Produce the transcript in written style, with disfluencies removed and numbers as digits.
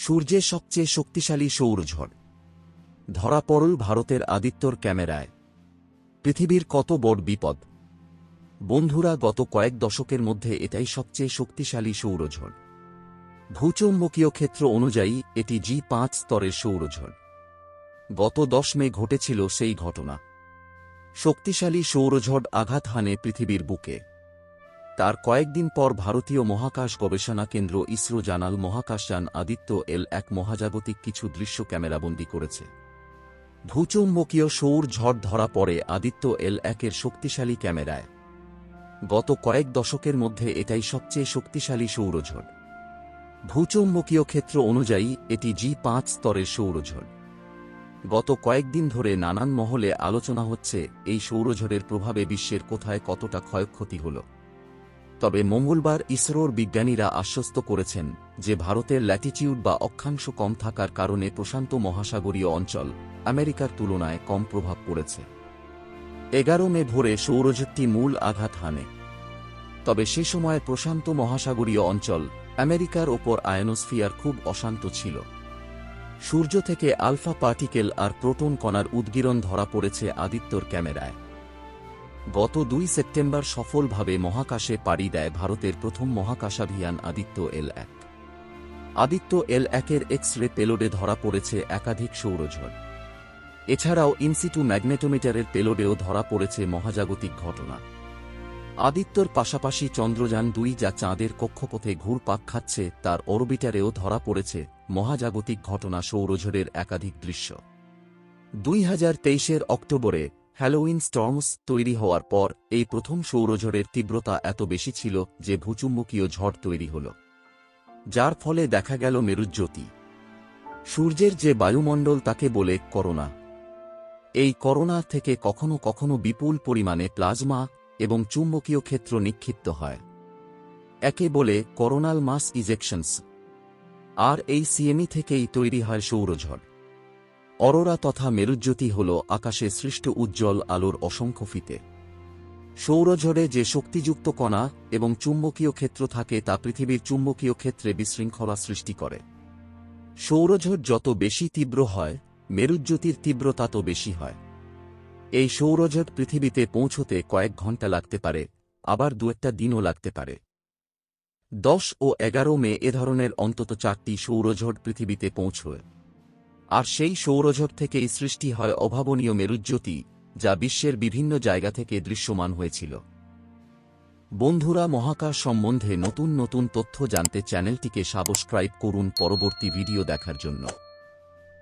সূর্যের সবচেয়ে শক্তিশালী সৌরঝড় ধরা পড়ল ভারতের আদিত্যর ক্যামেরায়। পৃথিবীর কত বড় বিপদ! বন্ধুরা, গত কয়েক দশকের মধ্যে এটাই সবচেয়ে শক্তিশালী সৌরঝড়। ভূচৌম্বকীয় ক্ষেত্র অনুযায়ী এটি G5 স্তরের সৌরঝড়। গত 10 মে ঘটেছিল সেই ঘটনা। শক্তিশালী সৌরঝড় আঘাত হানে পৃথিবীর বুকে। তার কয়েকদিন পর ভারতীয় মহাকাশ গবেষণা কেন্দ্র ইসরো জানাল মহাকাশযান আদিত্য-L1 মহাজাগতিক কিছু দৃশ্য ক্যামেরাবন্দী করেছে। ভূচৌম্বকীয় সৌর ঝড় ধরা পড়ে আদিত্য-L1 এর শক্তিশালী ক্যামেরায়। গত কয়েক দশকের মধ্যে এটাই সবচেয়ে শক্তিশালী সৌরঝড়। ভূচৌম্বকীয় ক্ষেত্র অনুযায়ী এটি G5 স্তরের সৌরঝড়। গত কয়েকদিন ধরে নানান মহলে আলোচনা হচ্ছে এই সৌরঝড়ের প্রভাবে বিশ্বের কোথায় কতটা ক্ষয়ক্ষতি হল। তবে মঙ্গলবার ইসরোর বিজ্ঞানীরা আশ্বস্ত করেছেন যে ভারতের ল্যাটিটিউড বা অক্ষাংশ কম থাকার কারণে প্রশান্ত মহাসাগরীয় অঞ্চল আমেরিকার তুলনায় কম প্রভাব পড়েছে। 11 মে ভোরে সৌরঝড়টি মূল আঘাত হানে। তবে সে সময় প্রশান্ত মহাসাগরীয় অঞ্চল আমেরিকার ওপর আয়নোস্ফিয়ার খুব অশান্ত ছিল। সূর্য থেকে আলফা পার্টিকেল আর প্রোটন কণার উদ্গীরণ ধরা পড়েছে আদিত্যর ক্যামেরায়। গত 2 সেপ্টেম্বর সফলভাবে মহাকাশে পাড়ি দেয় ভারতের প্রথম মহাকাশাভিযান আদিত্য-L1। আদিত্য-L1 এর এক্স-রে পেলোডে ধরা পড়েছে একাধিক সৌরঝড়। এছাড়াও ইনসিটু ম্যাগনেটোমিটারের পেলোডেও ধরা পড়েছে মহাজাগতিক ঘটনা। আদিত্যর পাশাপাশি চন্দ্রযান 2 যা চাঁদের কক্ষপথে ঘুরপাক খাচ্ছে তার অরবিটারেও ধরা পড়েছে মহাজাগতিক ঘটনা সৌরঝড়ের একাধিক দৃশ্য। 2023 অক্টোবরে হ্যালোউইন স্টর্মস তৈরি হওয়ার পর এই প্রথম সৌরঝড়ের তীব্রতা এত বেশি ছিল যে ভূচুম্বকীয় ঝড় তৈরি হল, যার ফলে দেখা গেল মেরুজ্যোতি। সূর্যের যে বায়ুমণ্ডল তাকে বলে করোনা। এই করোনা থেকে কখনো কখনো বিপুল পরিমাণে প্লাজমা এবং চুম্বকীয় ক্ষেত্র নিক্ষিপ্ত হয়। একে বলে করোনাল মাস ইজেকশনস। আর এই সিএমই থেকেই তৈরি হয় সৌরঝড়। অরোরা তথা মেরুজ্যোতি হল আকাশে সৃষ্ট উজ্জ্বল আলোর অসংখ্য ফিতে। সৌরঝড়ে যে শক্তিযুক্ত কণা এবং চুম্বকীয় ক্ষেত্র থাকে তা পৃথিবীর চুম্বকীয় ক্ষেত্রে বিশৃঙ্খলা সৃষ্টি করে। সৌরঝড় যত বেশি তীব্র হয়, মেরুজ্যোতির তীব্রতা তো বেশি হয়। এই সৌরঝড় পৃথিবীতে পৌঁছতে কয়েক ঘণ্টা লাগতে পারে, আবার 2-1 দিনও লাগতে পারে। 10 ও 11 মে এ ধরনের অন্তত 4টি সৌরঝড় পৃথিবীতে পৌঁছয়। আর সেই সৌরঝড় থেকেই সৃষ্টি হয় অভাবনীয় মেরুজ্যোতি, যা বিশ্বের বিভিন্ন জায়গা থেকে দৃশ্যমান হয়েছিল। বন্ধুরা, মহাকাশ সম্বন্ধে নতুন নতুন তথ্য জানতে চ্যানেলটিকে সাবস্ক্রাইব করুন পরবর্তী ভিডিও দেখার জন্য।